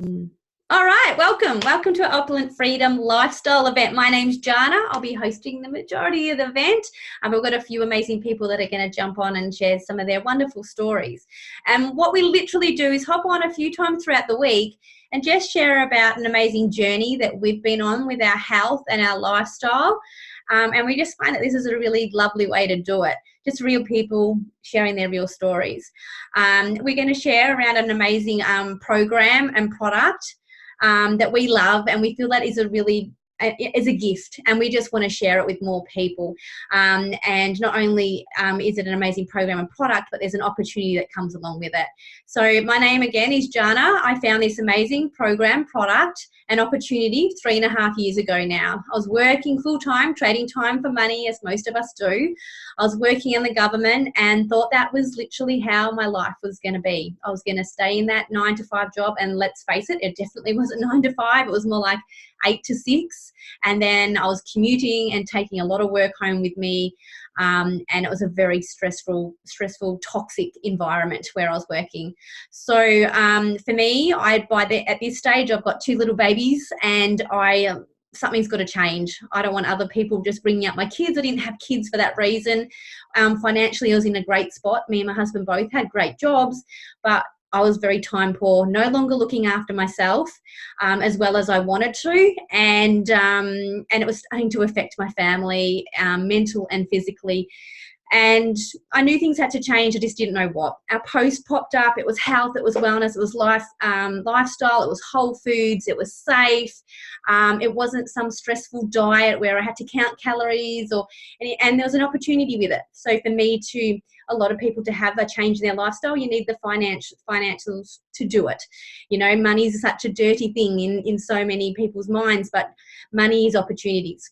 Mm. All right, welcome to our Opulent Freedom Lifestyle event. My name's Jana. I'll be hosting the majority of the event. We've got a few amazing people that are going to jump on and share some of their wonderful stories. And what we literally do is hop on a few times throughout the week and just share about an amazing journey that we've been on with our health and our lifestyle. And we just find that this is a really lovely way to do it. Just real people sharing their real stories. We're going to share around an amazing program and product that we love, and we feel that is a gift, and we just want to share it with more people. And not only is it an amazing program and product, but there's an opportunity that comes along with it. So my name again is Jana. I found this amazing program, product, and opportunity 3.5 years ago now. I was working full-time, trading time for money, as most of us do. I was working in the government and thought that was literally how my life was going to be. I was going to stay in that 9-to-5 job, and let's face it, it definitely wasn't 9-to-5. It was more like 8-to-6. And then I was commuting and taking a lot of work home with me. And it was a very stressful, toxic environment where I was working. So for me, at this stage, I've got 2 little babies, and something's got to change. I don't want other people just bringing up my kids. I didn't have kids for that reason. Financially, I was in a great spot. Me and my husband both had great jobs, but I was very time poor, no longer looking after myself as well as I wanted to, and it was starting to affect my family, mental and physically. And I knew things had to change. I just didn't know what. Our post popped up. It was health, it was wellness, it was lifestyle, it was whole foods, it was safe. It wasn't some stressful diet where I had to count calories, and there was an opportunity with it. So for me to, a lot of people to have a change in their lifestyle, you need the financials to do it. You know, money is such a dirty thing in so many people's minds, but money is opportunities.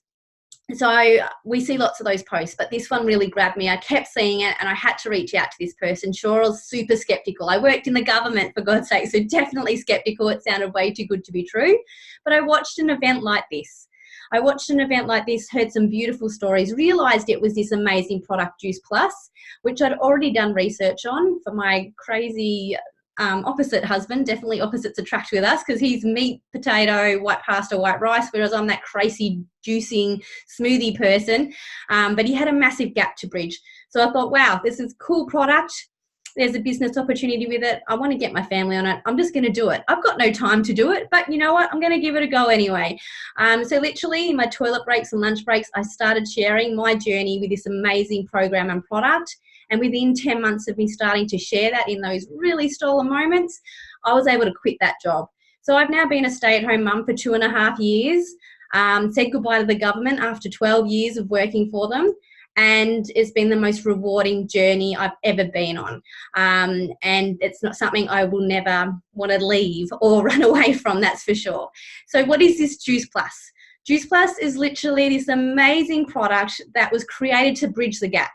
So we see lots of those posts, but this one really grabbed me. I kept seeing it, and I had to reach out to this person. Sure, I was super skeptical. I worked in the government, for God's sake, so definitely skeptical. It sounded way too good to be true. But I watched an event like this. Heard some beautiful stories, realised it was this amazing product, Juice Plus, which I'd already done research on for my crazy opposite husband. Definitely opposites attract with us, because he's meat, potato, white pasta, white rice, whereas I'm that crazy juicing smoothie person. But he had a massive gap to bridge. So I thought, wow, this is a cool product. There's a business opportunity with it. I want to get my family on it. I'm just going to do it. I've got no time to do it, but you know what? I'm going to give it a go anyway. So literally in my toilet breaks and lunch breaks, I started sharing my journey with this amazing program and product. And within 10 months of me starting to share that in those really stolen moments, I was able to quit that job. So I've now been a stay-at-home mum for 2.5 years, said goodbye to the government after 12 years of working for them. And it's been the most rewarding journey I've ever been on. And it's not something I will never want to leave or run away from, that's for sure. So what is this Juice Plus? Juice Plus is literally this amazing product that was created to bridge the gap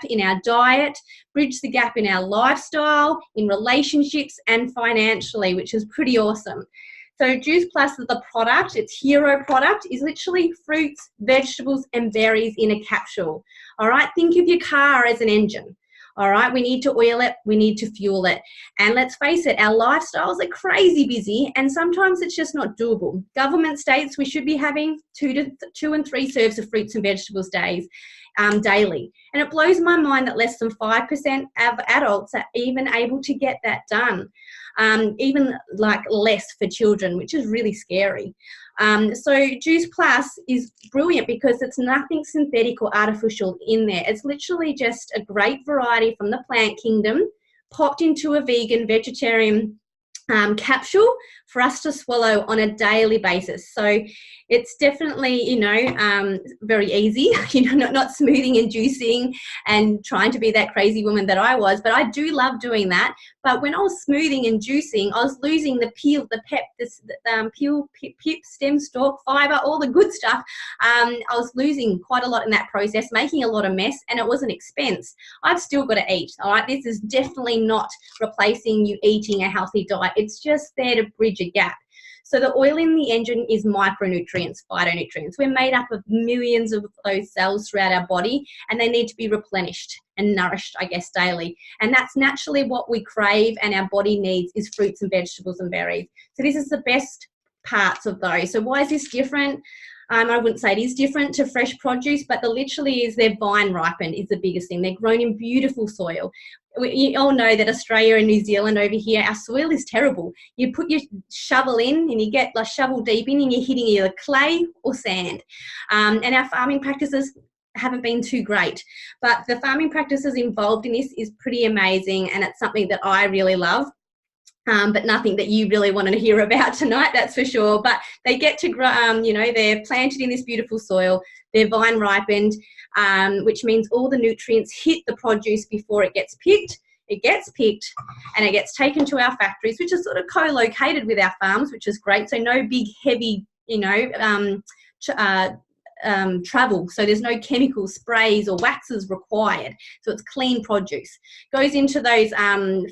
in our diet, bridge the gap in our lifestyle, in relationships, and financially, which is pretty awesome. So Juice Plus, the product, its hero product, is literally fruits, vegetables, and berries in a capsule. All right, think of your car as an engine. All right, we need to oil it, we need to fuel it. And let's face it, our lifestyles are crazy busy, and sometimes it's just not doable. Government states we should be having 2 and 3 serves of fruits and vegetables daily. And it blows my mind that less than 5% of adults are even able to get that done. Even like less for children, which is really scary. So Juice Plus is brilliant because it's nothing synthetic or artificial in there. It's literally just a great variety from the plant kingdom popped into a vegan, vegetarian capsule for us to swallow on a daily basis. So it's definitely, very easy, not smoothing and juicing and trying to be that crazy woman that I was, but I do love doing that. But when I was smoothing and juicing, I was losing the peel, the pep, pip, stem, stalk, fiber, all the good stuff. I was losing quite a lot in that process, making a lot of mess, and it was an expense. I've still got to eat, all right? This is definitely not replacing you eating a healthy diet. It's just there to bridge a gap. So the oil in the engine is micronutrients, phytonutrients. We're made up of millions of those cells throughout our body, and they need to be replenished and nourished, I guess, daily. And that's naturally what we crave and our body needs is fruits and vegetables and berries. So this is the best parts of those. So why is this different? I wouldn't say it is different to fresh produce, but the literally is they're vine ripened is the biggest thing. They're grown in beautiful soil. You all know that Australia and New Zealand over here, our soil is terrible. You put your shovel in and you get like shovel deep in and you're hitting either clay or sand. And our farming practices haven't been too great, but the farming practices involved in this is pretty amazing, and it's something that I really love. But nothing that you really wanted to hear about tonight, that's for sure. But they get to grow, you know, they're planted in this beautiful soil, they're vine ripened, which means all the nutrients hit the produce before it gets picked. It gets picked and it gets taken to our factories, which is sort of co-located with our farms, which is great. So no big, heavy, you know, travel. So there's no chemical sprays or waxes required. So it's clean produce. Goes into those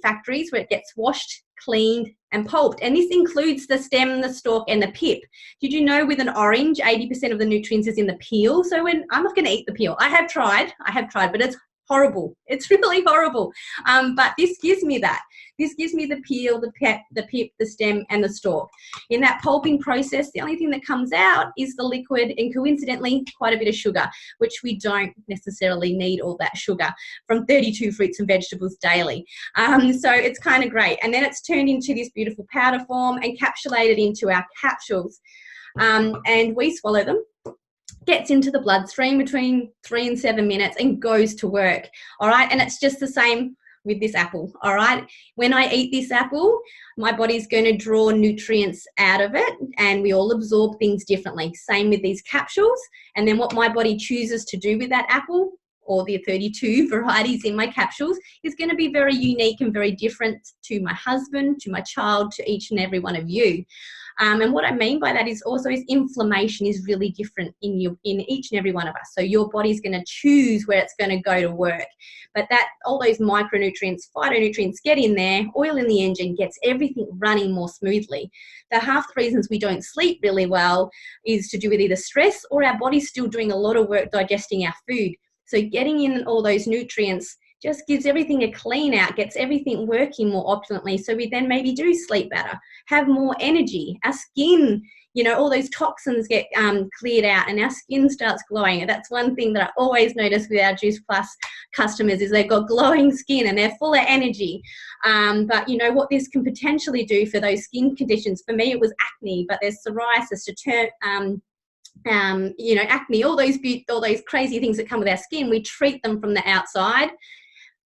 factories where it gets washed, cleaned and pulped, and this includes the stem, the stalk and the pip. Did you know with an orange 80% of the nutrients is in the peel? So when I'm not going to eat the peel, I have tried, but it's horrible. It's really horrible. But this gives me that. This gives me the peel, the pip, the stem and the stalk. In that pulping process, the only thing that comes out is the liquid and coincidentally quite a bit of sugar, which we don't necessarily need all that sugar from 32 fruits and vegetables daily. So it's kind of great. And then it's turned into this beautiful powder form, encapsulated into our capsules. And we swallow them. Gets into the bloodstream between 3 and 7 minutes and goes to work. All right. And it's just the same with this apple. All right. When I eat this apple, my body's going to draw nutrients out of it and we all absorb things differently. Same with these capsules. And then what my body chooses to do with that apple or the 32 varieties in my capsules is going to be very unique and very different to my husband, to my child, to each and every one of you. And what I mean by that is also is inflammation is really different in each and every one of us. So your body's going to choose where it's going to go to work. But that all those micronutrients, phytonutrients get in there, oil in the engine gets everything running more smoothly. Half the reasons we don't sleep really well is to do with either stress or our body's still doing a lot of work digesting our food. So getting in all those nutrients just gives everything a clean out, gets everything working more opulently. So we then maybe do sleep better, have more energy. Our skin, you know, all those toxins get cleared out and our skin starts glowing. And that's one thing that I always notice with our Juice Plus customers is they've got glowing skin and they're full of energy. But you know what this can potentially do for those skin conditions? For me, it was acne, but there's psoriasis, you know, acne, all those crazy things that come with our skin. We treat them from the outside,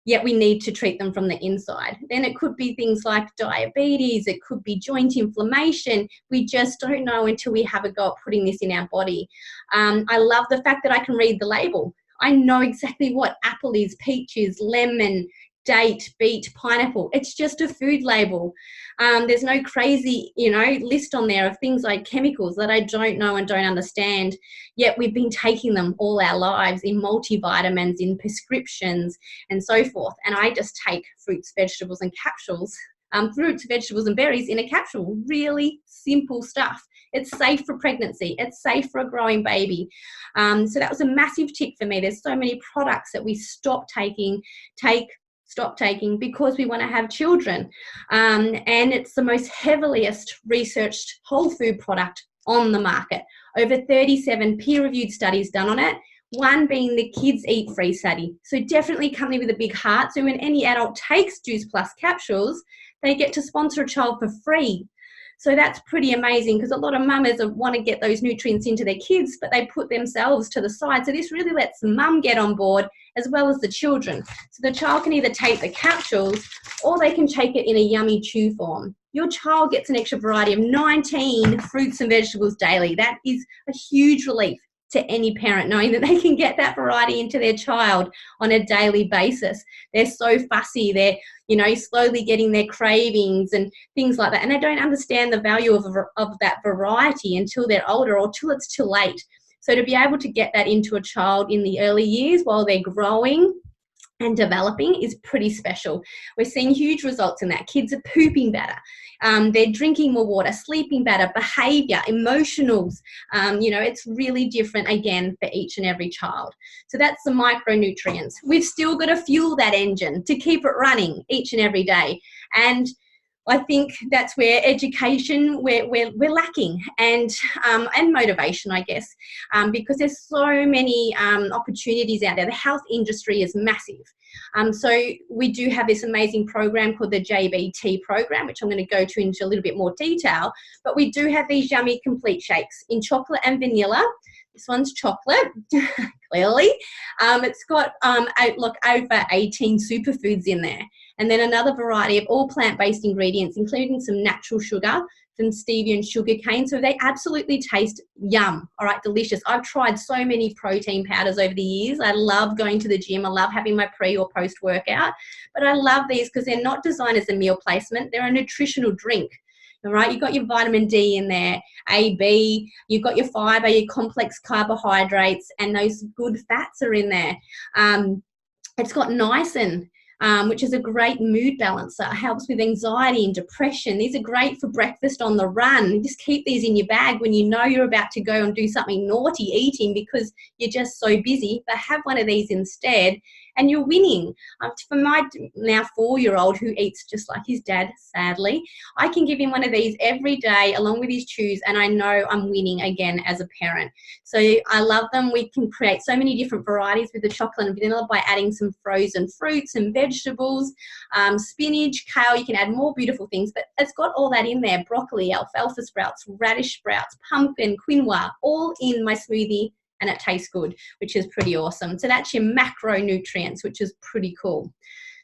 yet we need to treat them from the inside. Then it could be things like diabetes, it could be joint inflammation. We just don't know until we have a go at putting this in our body. I love the fact that I can read the label. I know exactly what apple is, peach is, lemon, date, beet, pineapple. It's just a food label. There's no crazy, you know, list on there of things like chemicals that I don't know and don't understand, yet we've been taking them all our lives in multivitamins, in prescriptions and so forth. And I just take fruits, vegetables and capsules, fruits, vegetables and berries in a capsule. Really simple stuff. It's safe for pregnancy. It's safe for a growing baby. So that was a massive tick for me. There's so many products that we stop taking because we want to have children. And it's the most heaviest researched whole food product on the market. Over 37 peer-reviewed studies done on it, one being the Kids Eat Free study. So definitely a company with a big heart. So when any adult takes Juice Plus capsules, they get to sponsor a child for free. So that's pretty amazing because a lot of mamas want to get those nutrients into their kids, but they put themselves to the side. So this really lets mum get on board as well as the children. So the child can either take the capsules or they can take it in a yummy chew form. Your child gets an extra variety of 19 fruits and vegetables daily. That is a huge relief to any parent, knowing that they can get that variety into their child on a daily basis. They're so fussy. They're, you know, slowly getting their cravings and things like that. And they don't understand the value of that variety until they're older or till it's too late. So to be able to get that into a child in the early years while they're growing and developing is pretty special. We're seeing huge results in that. Kids are pooping better. They're drinking more water, sleeping better, behavior, emotionals. It's really different, again, for each and every child. So that's the micronutrients. We've still got to fuel that engine to keep it running each and every day. And I think that's where education, we're lacking, and motivation, I guess, because there's so many opportunities out there. The health industry is massive. So we do have this amazing program called the JBT program, which I'm going to go into a little bit more detail. But we do have these yummy complete shakes in chocolate and vanilla. This one's chocolate, clearly. It's got over 18 superfoods in there. And then another variety of all plant-based ingredients, including some natural sugar from stevia and sugar cane. So they absolutely taste yum. All right, delicious. I've tried so many protein powders over the years. I love going to the gym. I love having my pre or post workout. But I love these because they're not designed as a meal placement. They're a nutritional drink. All right, you've got your vitamin D in there, A, B, you've got your fiber, your complex carbohydrates, and those good fats are in there. It's got niacin, which is a great mood balancer. It helps with anxiety and depression. These are great for breakfast on the run. Just keep these in your bag when you know you're about to go and do something naughty eating because you're just so busy. But have one of these instead, and you're winning. For my now 4-year-old who eats just like his dad, sadly, I can give him one of these every day along with his chews, and I know I'm winning again as a parent. So I love them. We can create so many different varieties with the chocolate and vanilla by adding some frozen fruits and vegetables, spinach, kale. You can add more beautiful things, but it's got all that in there: broccoli, alfalfa sprouts, radish sprouts, pumpkin, quinoa, all in my smoothie. And it tastes good, which is pretty awesome. So that's your macronutrients, which is pretty cool.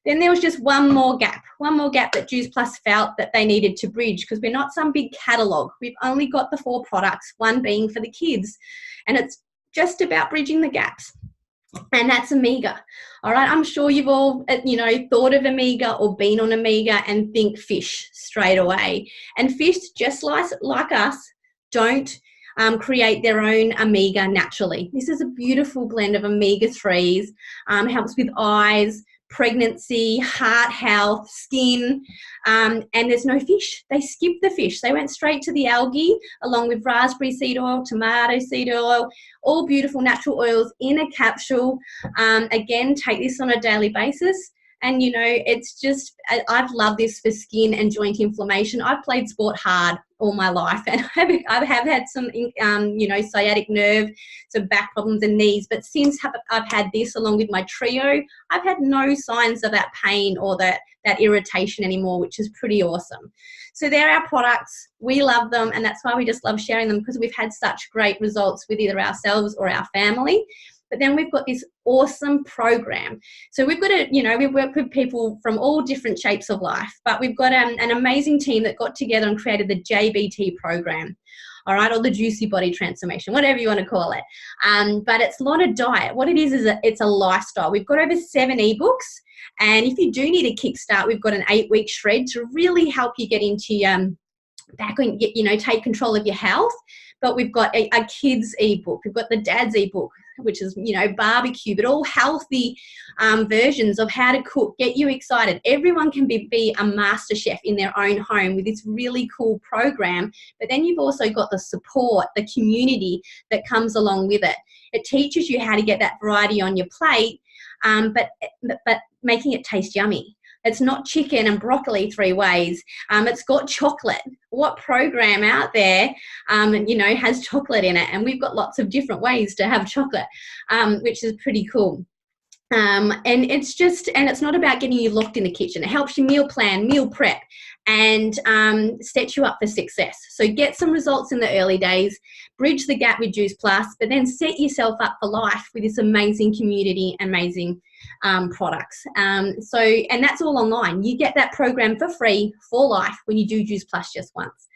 Then there was just one more gap that Juice Plus felt that they needed to bridge, because we're not some big catalogue. We've only got the 4 products, one being for the kids. And it's just about bridging the gaps. And that's Omega. All right, I'm sure you've all, thought of Omega or been on Omega and think fish straight away. And fish, just like us, don't create their own omega naturally. This is a beautiful blend of omega-3s, helps with eyes, pregnancy, heart health, skin, and there's no fish. They skipped the fish. They went straight to the algae along with raspberry seed oil, tomato seed oil, all beautiful natural oils in a capsule. Again, take this on a daily basis. And, it's just, I've loved this for skin and joint inflammation. I've played sport hard all my life, and I have had some, sciatic nerve, some back problems and knees. But since I've had this along with my trio, I've had no signs of that pain or that irritation anymore, which is pretty awesome. So they're our products. We love them, and that's why we just love sharing them, because we've had such great results with either ourselves or our family. But then we've got this awesome program. So we've got we work with people from all different shapes of life, but we've got an amazing team that got together and created the JBT program, all right, or the Juicy Body Transformation, whatever you want to call it. But it's not a diet. What it is it's a lifestyle. We've got over 7 ebooks. And if you do need a kickstart, we've got an 8-week shred to really help you get into back and take control of your health. But we've got a kids ebook. We've got the dad's ebook, which is, barbecue, but all healthy versions of how to cook, get you excited. Everyone can be a master chef in their own home with this really cool program. But then you've also got the support, the community that comes along with it. It teaches you how to get that variety on your plate, but making it taste yummy. It's not chicken and broccoli 3 ways. It's got chocolate. What program out there, has chocolate in it? And we've got lots of different ways to have chocolate, which is pretty cool. And it's not about getting you locked in the kitchen. It helps you meal plan, meal prep, and set you up for success. So get some results in the early days, bridge the gap with Juice Plus, but then set yourself up for life with this amazing community, amazing products. And that's all online. You get that program for free for life when you do Juice Plus just once.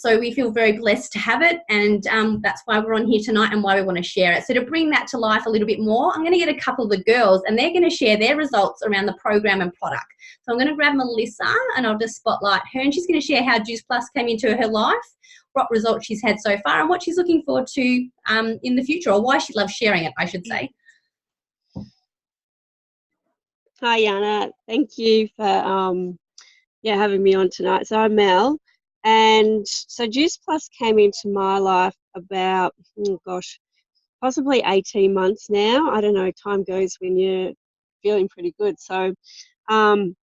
So we feel very blessed to have it, and that's why we're on here tonight and why we want to share it. So to bring that to life a little bit more, I'm going to get a couple of the girls, and they're going to share their results around the program and product. So I'm going to grab Melissa, and I'll just spotlight her, and she's going to share how Juice Plus came into her life, what results she's had so far, and what she's looking forward to in the future, or why she loves sharing it, I should say. Hi, Yana. Thank you for having me on tonight. So I'm Mel, and so Juice Plus came into my life about possibly 18 months now. I don't know. Time goes when you're feeling pretty good. So um,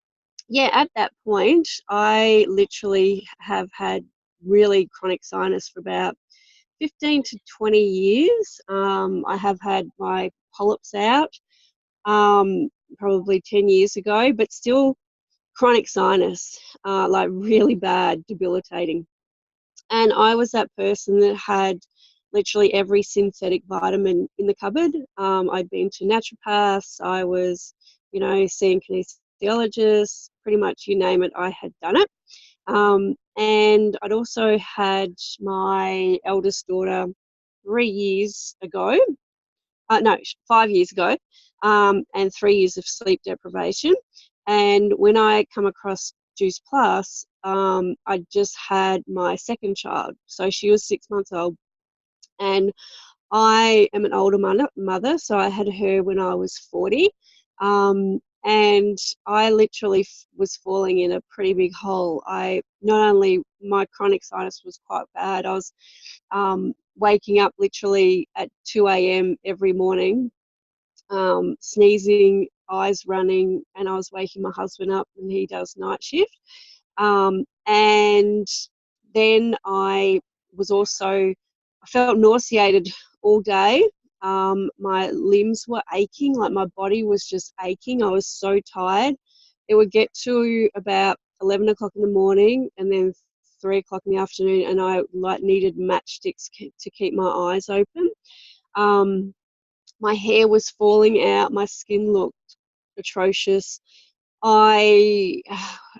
at that point, I literally have had really chronic sinus for about 15 to 20 years. I have had my polyps out probably 10 years ago, but still chronic sinus, like really bad, debilitating. And I was that person that had literally every synthetic vitamin in the cupboard. I'd been to naturopaths, I was, seeing kinesiologists, pretty much you name it, I had done it. And I'd also had my eldest daughter 3 years ago, no, 5 years ago, and 3 years of sleep deprivation. And when I come across Juice Plus, I just had my second child. So she was 6 months old. And I am an older mother, so I had her when I was 40. And I literally was falling in a pretty big hole. Not only my chronic sinus was quite bad, I was waking up literally at 2 a.m. every morning, sneezing, eyes running, and I was waking my husband up and he does night shift. And then I felt nauseated all day. My limbs were aching, like my body was just aching. I was so tired. It would get to about 11 o'clock in the morning and then 3 o'clock in the afternoon, and I like needed matchsticks to keep my eyes open. Um, my hair was falling out, my skin looked atrocious. I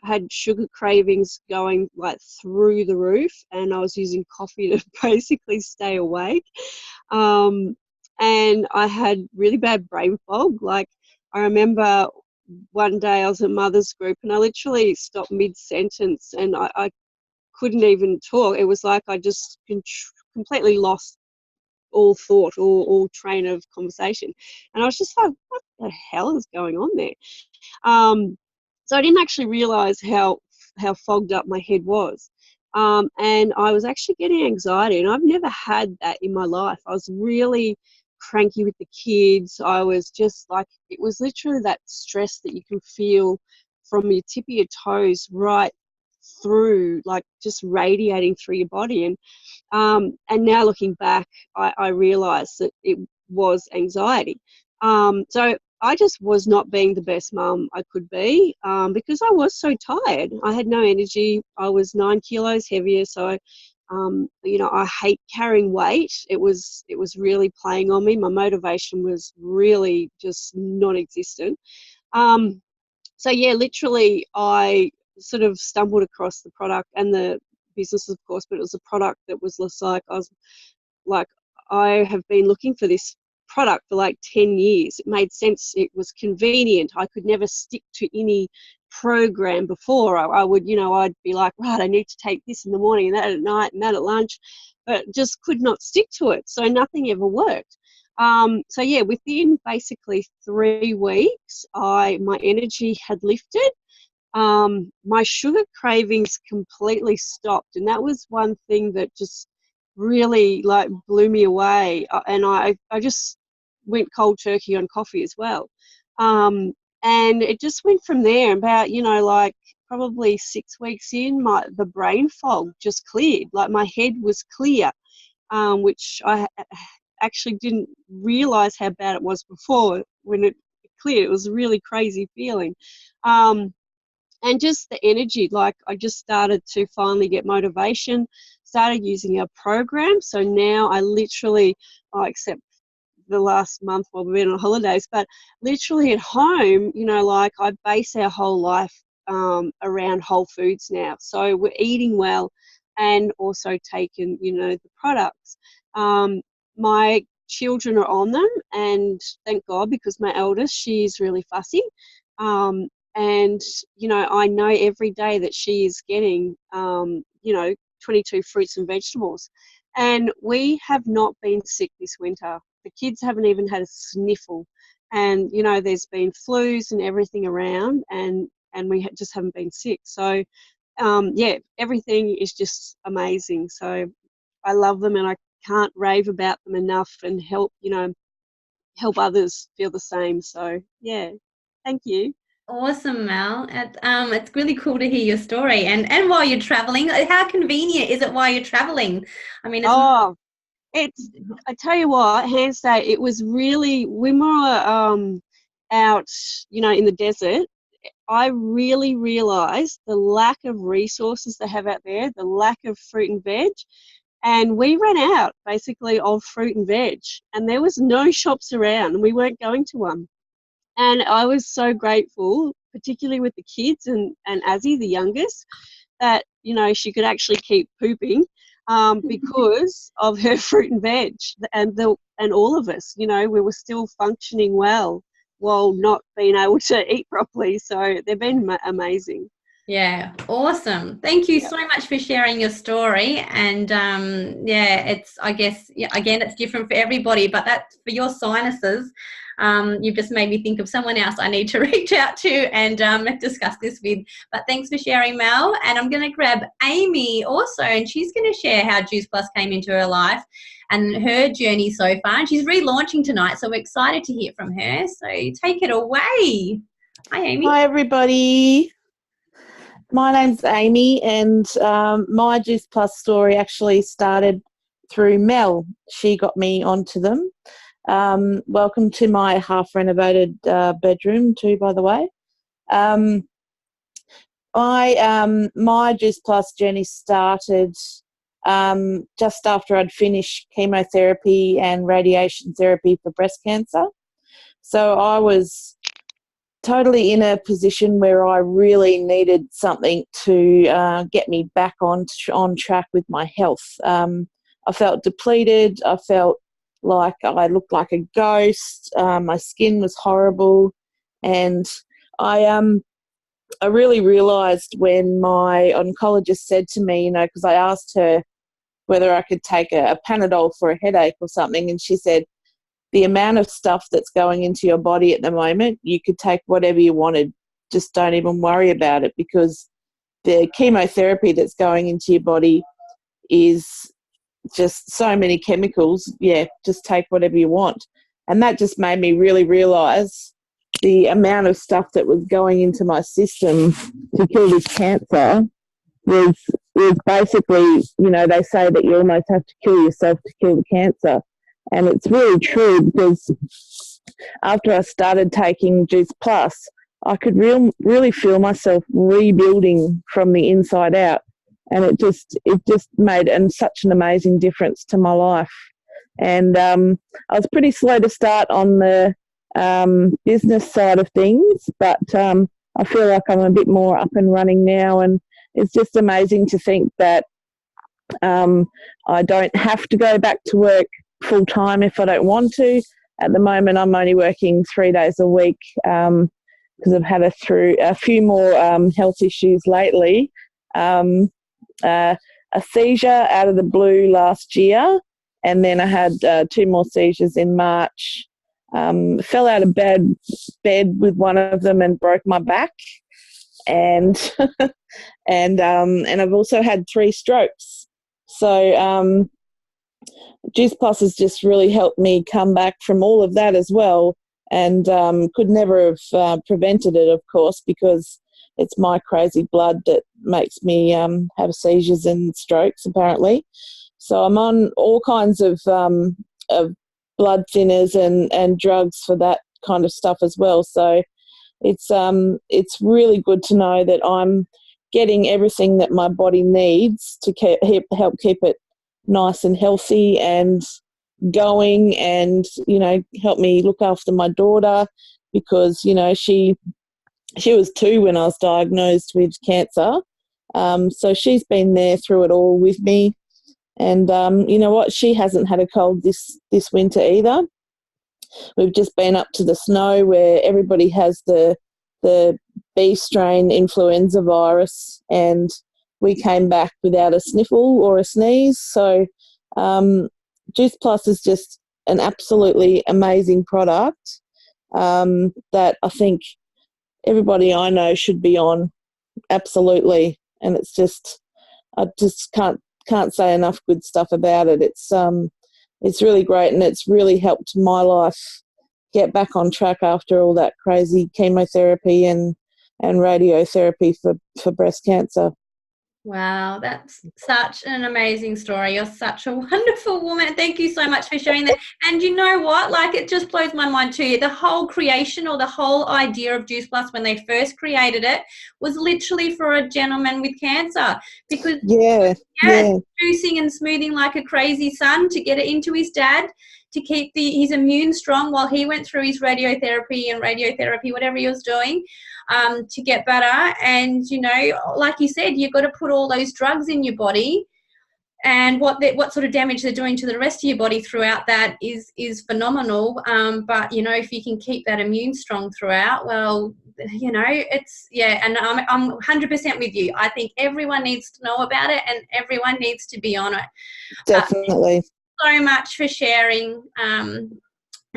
had sugar cravings going like through the roof, and I was using coffee to basically stay awake. Um, and I had really bad brain fog. Like, I remember one day I was at mother's group and I literally stopped mid sentence and I couldn't even talk. It was like I just completely lost all thought, all train of conversation. And I was just like, what the hell is going on there? Um, so I didn't actually realize how fogged up my head was. And I was actually getting anxiety, and I've never had that in my life. I was really cranky with the kids. I was just like, it was literally that stress that you can feel from your tip of your toes right through, like just radiating through your body. And now looking back, I realised that it was anxiety. So I just was not being the best mum I could be, because I was so tired. I had no energy. I was 9 kilos heavier, so I hate carrying weight. It was really playing on me. My motivation was really just non-existent. Um, so yeah, literally, I sort of stumbled across the product and the business, of course, but it was a product that was just like, like, I have been looking for this product for like 10 years. It made sense. It was convenient. I could never stick to any program before. I would, I'd be like, right, I need to take this in the morning and that at night and that at lunch, but just could not stick to it. So nothing ever worked. So yeah, within basically 3 weeks, my energy had lifted. My sugar cravings completely stopped, and that was one thing that just really like blew me away. And I just went cold turkey on coffee as well. Um, and it just went from there. About, like probably 6 weeks in, the brain fog just cleared. Like my head was clear, which I actually didn't realize how bad it was before when it cleared. It was a really crazy feeling. Um, and just the energy, like I just started to finally get motivation, started using our program. So now I literally, except the last month while we've been on holidays, but literally at home, like I base our whole life around whole foods now. So we're eating well and also taking, the products. My children are on them, and thank God, because my eldest, she's really fussy. Um, and, I know every day that she is getting, 22 fruits and vegetables. And we have not been sick this winter. The kids haven't even had a sniffle. And, there's been flus and everything around, and we just haven't been sick. So, yeah, everything is just amazing. So I love them, and I can't rave about them enough, and help others feel the same. So, yeah, thank you. Awesome, Mel. It's really cool to hear your story. And while you're traveling, how convenient is it while you're traveling? I mean, it's Oh, I tell you what, hands say, it was really, when we were out, in the desert, I really realised the lack of resources they have out there, the lack of fruit and veg. And we ran out basically of fruit and veg, and there was no shops around, and we weren't going to one. And I was so grateful, particularly with the kids and Azzy, the youngest, that, she could actually keep pooping because of her fruit and veg, and all of us, we were still functioning well while not being able to eat properly. So they've been amazing. Yeah, awesome. Thank you Yeah. so much for sharing your story. And yeah, I guess, again, it's different for everybody, but that's for your sinuses. You've just made me think of someone else I need to reach out to and discuss this with. But thanks for sharing, Mel. And I'm going to grab Amy also, and she's going to share how Juice Plus came into her life and her journey so far. And she's relaunching tonight, so we're excited to hear from her. So take it away. Hi, Amy. Hi, everybody. My name's Amy, and my Juice Plus story actually started through Mel. She got me onto them. Welcome to my half-renovated bedroom too, by the way. My Juice Plus journey started just after I'd finished chemotherapy and radiation therapy for breast cancer. So I was totally in a position where I really needed something to get me back on track with my health. I felt depleted. I felt like I looked like a ghost. My skin was horrible, and I really realised when my oncologist said to me, because I asked her whether I could take a Panadol for a headache or something, and she said, the amount of stuff that's going into your body at the moment, you could take whatever you wanted. Just don't even worry about it, because the chemotherapy that's going into your body is just so many chemicals. Yeah, just take whatever you want. And that just made me really realise the amount of stuff that was going into my system to kill this cancer was basically, they say that you almost have to kill yourself to kill the cancer. And it's really true, because after I started taking Juice Plus, I could really feel myself rebuilding from the inside out. And it just made such an amazing difference to my life. And I was pretty slow to start on the business side of things, but I feel like I'm a bit more up and running now. And it's just amazing to think that I don't have to go back to work full time if I don't want to. At the moment, I'm only working 3 days a week because I've had a few more health issues lately. A seizure out of the blue last year, and then I had 2 more seizures in March. Fell out of bed with one of them and broke my back, and and I've also had 3 strokes. So Juice Plus has just really helped me come back from all of that as well, and could never have prevented it, of course, because it's my crazy blood that makes me have seizures and strokes, apparently. So I'm on all kinds of blood thinners and drugs for that kind of stuff as well. So it's really good to know that I'm getting everything that my body needs to help keep it nice and healthy and going, and help me look after my daughter, because she was 2 when I was diagnosed with cancer. So she's been there through it all with me. And you know what? She hasn't had a cold this winter either. We've just been up to the snow where everybody has the B strain influenza virus, and we came back without a sniffle or a sneeze. So Juice Plus is just an absolutely amazing product. that I think everybody I know should be on, absolutely. And it's just, I just can't say enough good stuff about it. It's really great, and it's really helped my life get back on track after all that crazy chemotherapy and radiotherapy for breast cancer. Wow, that's such an amazing story. You're such a wonderful woman. Thank you so much for sharing that. And you know what? Like, it just blows my mind too. The whole creation, or the whole idea of Juice Plus when they first created it, was literally for a gentleman with cancer, because juicing and smoothing like a crazy son to get it into his dad, to keep his immune strong while he went through his radiotherapy, whatever he was doing, to get better. And, you know, like you said, you've got to put all those drugs in your body, and what sort of damage they're doing to the rest of your body throughout that is phenomenal. But, you know, if you can keep that immune strong throughout, well, you know, it's, yeah, and I'm 100% with you. I think everyone needs to know about it, and everyone needs to be on it. Definitely. So much for sharing.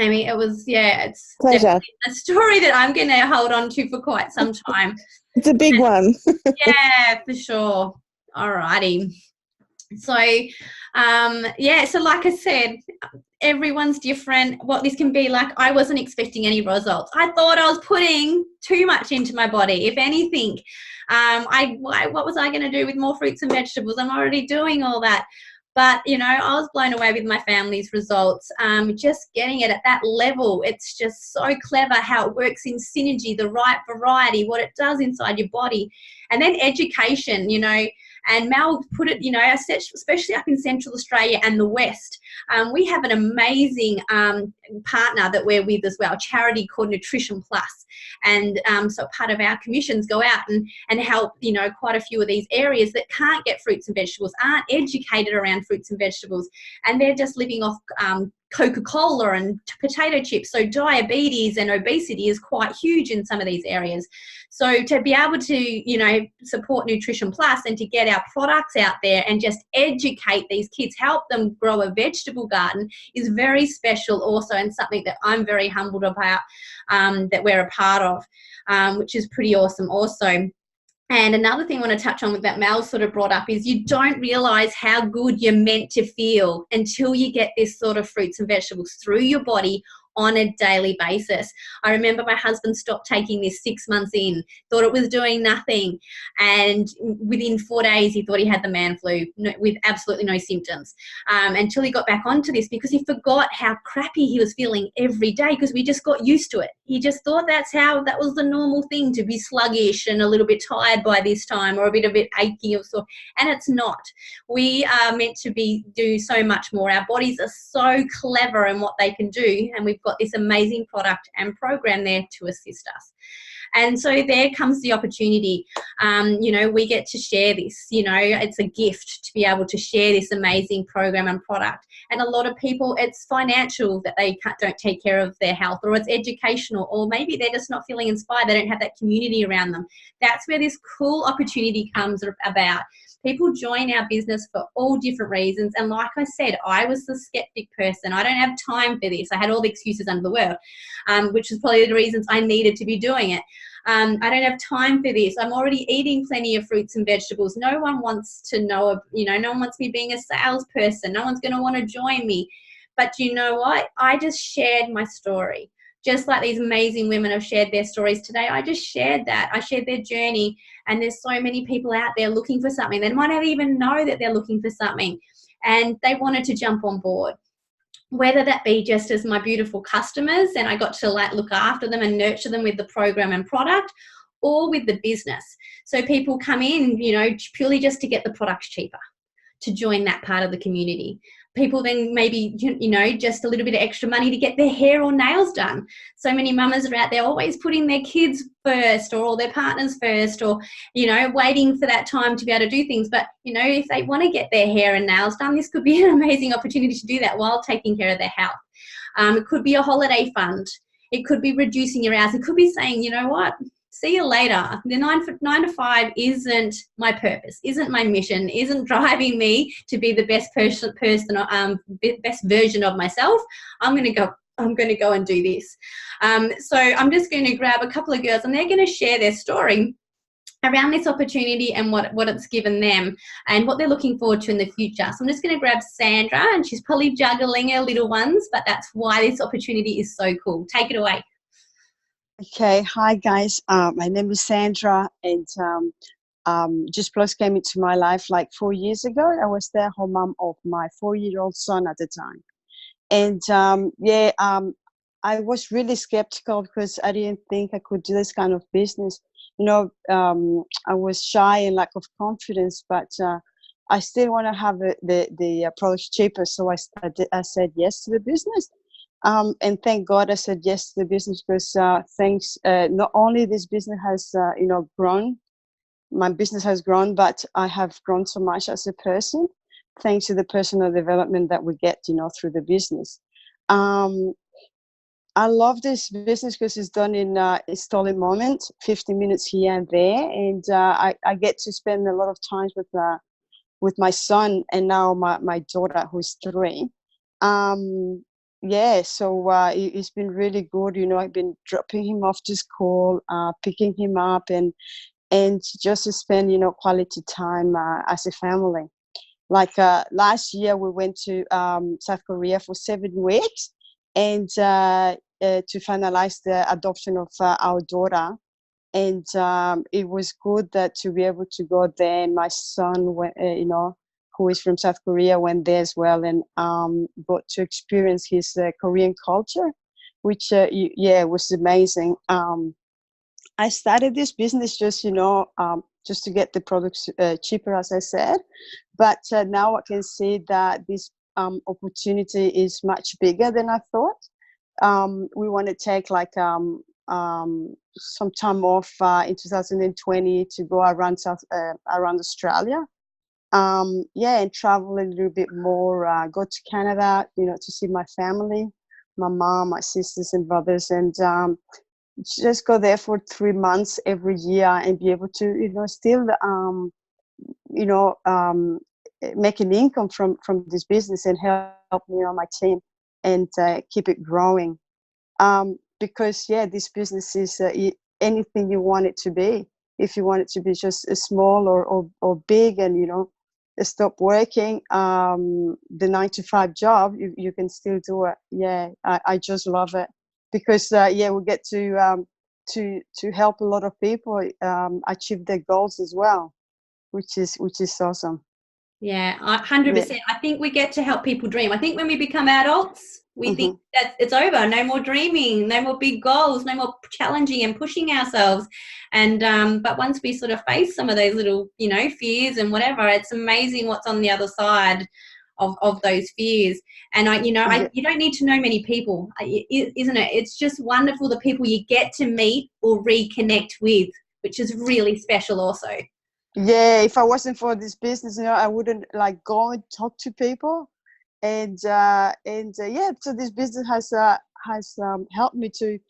Amy, it was, it's pleasure. A story that I'm going to hold on to for quite some time. It's a big one. Yeah, for sure. All righty. So, so like I said, everyone's different. What this can be like, I wasn't expecting any results. I thought I was putting too much into my body. If anything, what was I going to do with more fruits and vegetables? I'm already doing all that. But, you know, I was blown away with my family's results. Just getting it at that level, it's just so clever how it works in synergy, the right variety, what it does inside your body. And then education, you know, and Mel put it, you know, especially up in Central Australia and the West, we have an amazing partner that we're with as well, a charity called Nutrition Plus. And so part of our commissions go out and help, you know, quite a few of these areas that can't get fruits and vegetables, aren't educated around fruits and vegetables, and they're just living off Coca-Cola and potato chips. So diabetes and obesity is quite huge in some of these areas. So to be able to, you know, support Nutrition Plus and to get our products out there and just educate these kids, help them grow a vegetable garden, is very special also, and something that I'm very humbled about, that we're a part of, which is pretty awesome also. And another thing I want to touch on with that Mel sort of brought up is you don't realise how good you're meant to feel until you get this sort of fruits and vegetables through your body on a daily basis. I remember my husband stopped taking this 6 months in, thought it was doing nothing, and within 4 days he thought he had the man flu with absolutely no symptoms, until he got back onto this, because he forgot how crappy he was feeling every day, because we just got used to it. He just thought that was the normal thing, to be sluggish and a little bit tired by this time, or a bit achy or so, and it's not. We are meant to do so much more. Our bodies are so clever in what they can do, and we've got this amazing product and program there to assist us. And so there comes the opportunity. You know, we get to share this. You know, it's a gift to be able to share this amazing program and product. And a lot of people, it's financial that they don't take care of their health, or it's educational, or maybe they're just not feeling inspired. They don't have that community around them. That's where this cool opportunity comes about. People join our business for all different reasons. And like I said, I was the skeptic person. I don't have time for this. I had all the excuses under the world, which is probably the reasons I needed to be doing it. I don't have time for this. I'm already eating plenty of fruits and vegetables. No one wants to know, you know, no one wants me being a salesperson. No one's going to want to join me. But you know what? I just shared my story. Just like these amazing women have shared their stories today, I just shared that. I shared their journey, and there's so many people out there looking for something. They might not even know that they're looking for something, and they wanted to jump on board. Whether that be just as my beautiful customers, and I got to look after them and nurture them with the program and product, or with the business. So people come in, you know, purely just to get the products cheaper, to join that part of the community. People then maybe, you know, just a little bit of extra money to get their hair or nails done. So many mamas are out there always putting their kids first, or all their partners first, or, you know, waiting for that time to be able to do things. But, you know, if they want to get their hair and nails done, this could be an amazing opportunity to do that while taking care of their health. It could be a holiday fund. It could be reducing your hours. It could be saying, you know what, see you later. The 9 to 5 isn't my purpose, isn't my mission, isn't driving me to be the best person, best version of myself. I'm going to go I'm going to go and do this. So I'm just going to grab a couple of girls and they're going to share their story around this opportunity and what it's given them and what they're looking forward to in the future. So I'm just going to grab Sandra, and she's probably juggling her little ones, but that's why this opportunity is so cool. Take it away. Okay, hi guys. My name is Sandra, and Just Plus came into my life like 4 years ago. I was the home mom of my 4-year-old son at the time, and I was really skeptical because I didn't think I could do this kind of business. I was shy and lack of confidence, but I still want to have the products cheaper. So I said yes to the business. And thank God I said yes to the business because not only this business has, grown, my business has grown, but I have grown so much as a person, thanks to the personal development that we get, through the business. I love this business because it's done in a stolen moment, 15 minutes here and there. And I get to spend a lot of time with my son and now my daughter, who's 3. It's been really good. I've been dropping him off to school, picking him up, and just to spend, quality time as a family. Like last year, we went to South Korea for 7 weeks, and to finalize the adoption of our daughter. And it was good to be able to go there. And my son, who is from South Korea, went there as well, and got to experience his Korean culture, which was amazing. I started this business just to get the products cheaper, as I said, but now I can see that this opportunity is much bigger than I thought. We want to take some time off in 2020 to go around Australia. And travel a little bit more, go to Canada, to see my family, my mom, my sisters and brothers, and just go there for 3 months every year and be able to, still, make an income from this business and help, my team and keep it growing. Because this business is anything you want it to be. If you want it to be just a small or big, and stop working the 9-to-5 job, you can still do it. I just love it because we get to help a lot of people achieve their goals as well, which is awesome. Yeah, 100%. I think we get to help people dream. I think when we become adults, we think that it's over. No more dreaming, no more big goals, no more challenging and pushing ourselves. And but once we sort of face some of those little, fears and whatever, it's amazing what's on the other side of those fears. And you don't need to know many people, isn't it? It's just wonderful the people you get to meet or reconnect with, which is really special also. Yeah, if I wasn't for this business, I wouldn't go and talk to people, and so this business has helped me to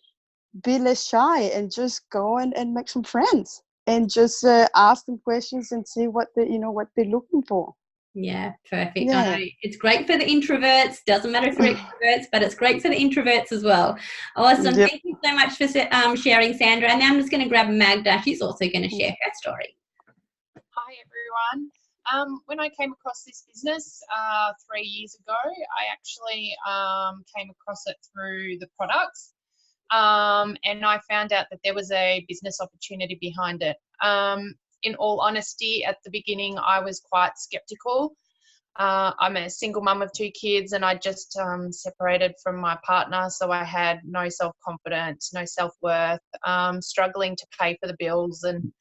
be less shy and just go and make some friends and just ask them questions and see what what they're looking for. Yeah, perfect. Yeah. I know it's great for the introverts. Doesn't matter if we're extroverts, but it's great for the introverts as well. Awesome. Yep. Thank you so much for sharing, Sandra. And now I'm just going to grab Magda. She's also going to share her story. Hi everyone. When I came across this business 3 years ago, I actually came across it through the products, and I found out that there was a business opportunity behind it. In all honesty, at the beginning, I was quite skeptical. I'm a single mum of 2 kids, and I just separated from my partner, so I had no self-confidence, no self-worth, struggling to pay for the bills, and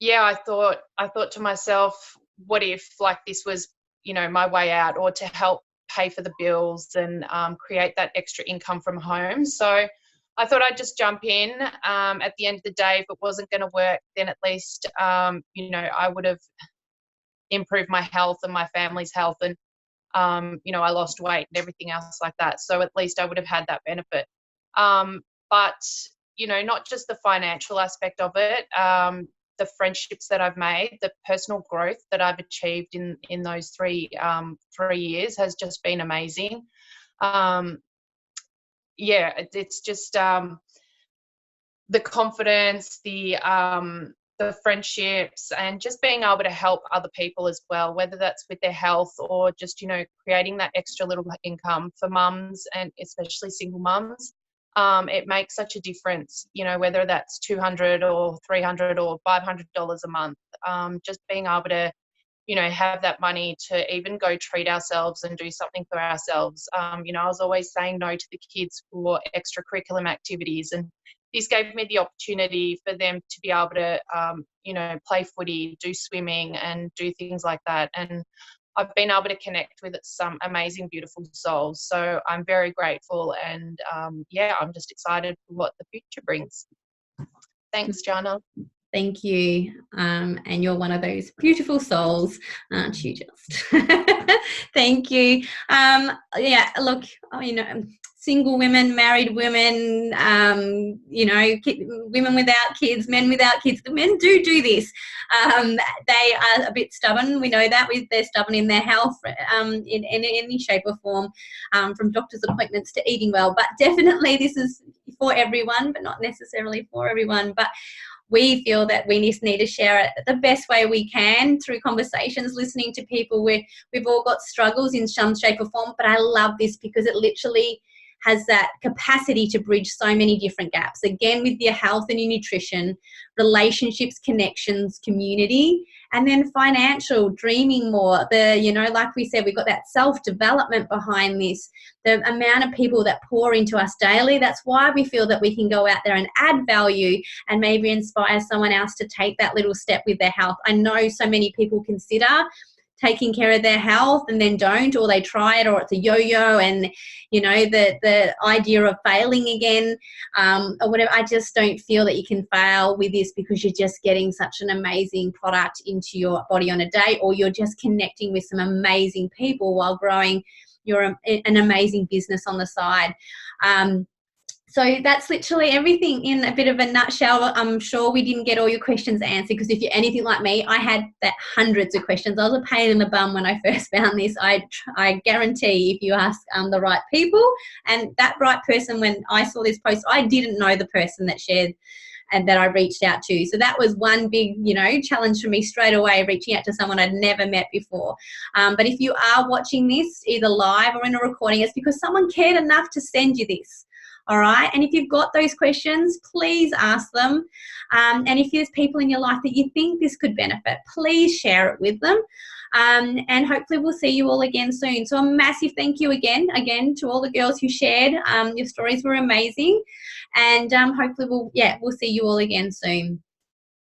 I thought to myself, what if this was, my way out, or to help pay for the bills and create that extra income from home. So I thought I'd just jump in. At the end of the day, if it wasn't going to work, then at least, I would have improved my health and my family's health, and, I lost weight and everything else like that. So at least I would have had that benefit. But, not just the financial aspect of it, the friendships that I've made, the personal growth that I've achieved in those 3 years has just been amazing. Yeah, it's just the confidence, the friendships, and just being able to help other people as well, whether that's with their health or just, you know, creating that extra little income for mums, and especially single mums. It makes such a difference, you know, whether that's $200 or $300 or $500 a month. Just being able to, you know, have that money to even go treat ourselves and do something for ourselves. You know, I was always saying no to the kids for extracurriculum activities, and this gave me the opportunity for them to be able to, you know, play footy, do swimming, and do things like that. And I've been able to connect with some amazing, beautiful souls. So I'm very grateful, and yeah, I'm just excited for what the future brings. Thanks, Jana. Thank you. And you're one of those beautiful souls, aren't you, just? Thank you. Yeah, look, you know, single women, married women, you know, women without kids, men without kids. The men do this. They are a bit stubborn. We know that. They're stubborn in their health in any shape or form, from doctor's appointments to eating well. But definitely this is for everyone, but not necessarily for everyone. But we feel that we just need to share it the best way we can through conversations, listening to people where we've all got struggles in some shape or form. But I love this because it literally has that capacity to bridge so many different gaps. Again, with your health and your nutrition, relationships, connections, community, and then financial, dreaming more. You know, like we said, we've got that self-development behind this. The amount of people that pour into us daily, that's why we feel that we can go out there and add value and maybe inspire someone else to take that little step with their health. I know so many people consider taking care of their health and then don't, or they try it, or it's a yo-yo, and you know, the idea of failing again, or whatever. I just don't feel that you can fail with this, because you're just getting such an amazing product into your body on a day, or you're just connecting with some amazing people while growing an amazing business on the side. So that's literally everything in a bit of a nutshell. I'm sure we didn't get all your questions answered, because if you're anything like me, I had hundreds of questions. I was a pain in the bum when I first found this. I guarantee if you ask the right people, and that right person, when I saw this post, I didn't know the person that shared and that I reached out to. So that was one big, you know, challenge for me straight away, reaching out to someone I'd never met before. But if you are watching this either live or in a recording, it's because someone cared enough to send you this. All right. And if you've got those questions, please ask them. And if there's people in your life that you think this could benefit, please share it with them. And hopefully we'll see you all again soon. So a massive thank you again to all the girls who shared. Your stories were amazing. And hopefully we'll see you all again soon.